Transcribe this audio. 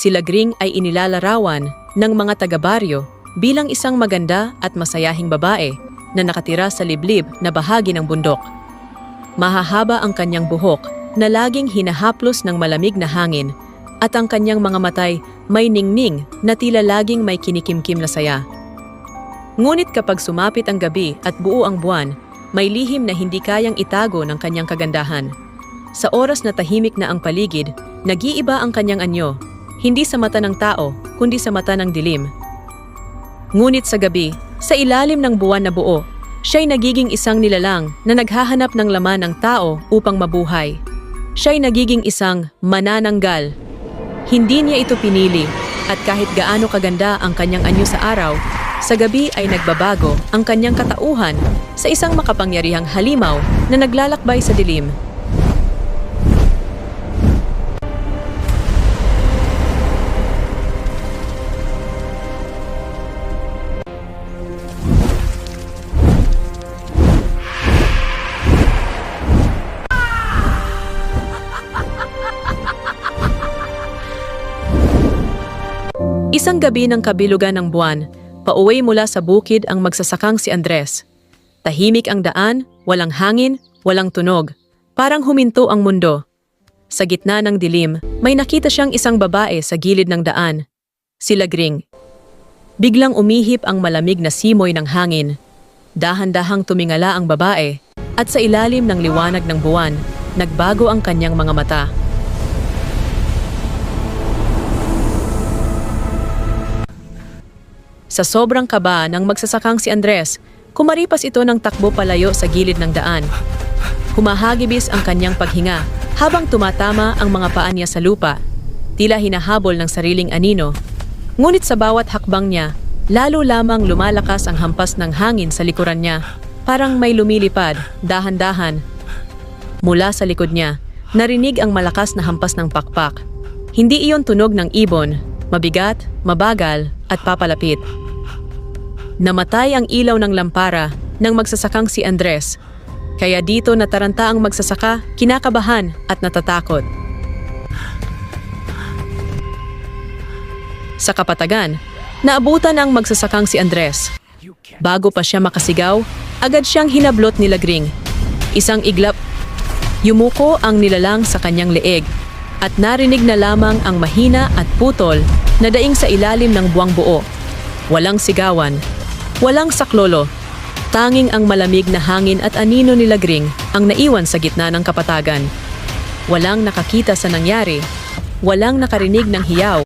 Si Lagring ay inilalarawan ng mga taga-baryo bilang isang maganda at masayahing babae na nakatira sa liblib na bahagi ng bundok. Mahahaba ang kanyang buhok na laging hinahaplos ng malamig na hangin at ang kanyang mga matay may ningning na tila laging may kinikimkim na saya. Ngunit kapag sumapit ang gabi at buo ang buwan, may lihim na hindi kayang itago ng kanyang kagandahan. Sa oras na tahimik na ang paligid, nag-iiba ang kanyang anyo, hindi sa mata ng tao, kundi sa mata ng dilim. Ngunit sa gabi, sa ilalim ng buwan na buo, siya'y nagiging isang nilalang na naghahanap ng laman ng tao upang mabuhay. Siya'y nagiging isang manananggal. Hindi niya ito pinili, at kahit gaano kaganda ang kanyang anyo sa araw, sa gabi ay nagbabago ang kanyang katauhan sa isang makapangyarihang halimaw na naglalakbay sa dilim. Isang gabi ng kabilugan ng buwan, pauwi mula sa bukid ang magsasakang si Andres. Tahimik ang daan, walang hangin, walang tunog. Parang huminto ang mundo. Sa gitna ng dilim, may nakita siyang isang babae sa gilid ng daan. Si Lagring. Biglang umihip ang malamig na simoy ng hangin. Dahan-dahang tumingala ang babae, at sa ilalim ng liwanag ng buwan, nagbago ang kanyang mga mata. Sa sobrang kaba ng magsasakang si Andres, kumaripas ito ng takbo palayo sa gilid ng daan. Humahagibis ang kanyang paghinga habang tumatama ang mga paa niya sa lupa, tila hinahabol ng sariling anino. Ngunit sa bawat hakbang niya, lalo lamang lumalakas ang hampas ng hangin sa likuran niya, parang may lumilipad, dahan-dahan. Mula sa likod niya, narinig ang malakas na hampas ng pakpak. Hindi iyon tunog ng ibon, mabigat, mabagal, at papalapit. Namatay ang ilaw ng lampara ng magsasakang si Andres. Kaya dito nataranta ang magsasaka, kinakabahan at natatakot. Sa kapatagan, naabutan ang magsasakang si Andres. Bago pa siya makasigaw, agad siyang hinablot ni Lagring. Isang iglap, yumuko ang nilalang sa kanyang leeg at narinig na lamang ang mahina at putol na daing sa ilalim ng buwang buo. Walang sigawan, walang saklolo. Tanging ang malamig na hangin at anino ni Lagring ang naiwan sa gitna ng kapatagan. Walang nakakita sa nangyari, walang nakarinig ng hiyaw.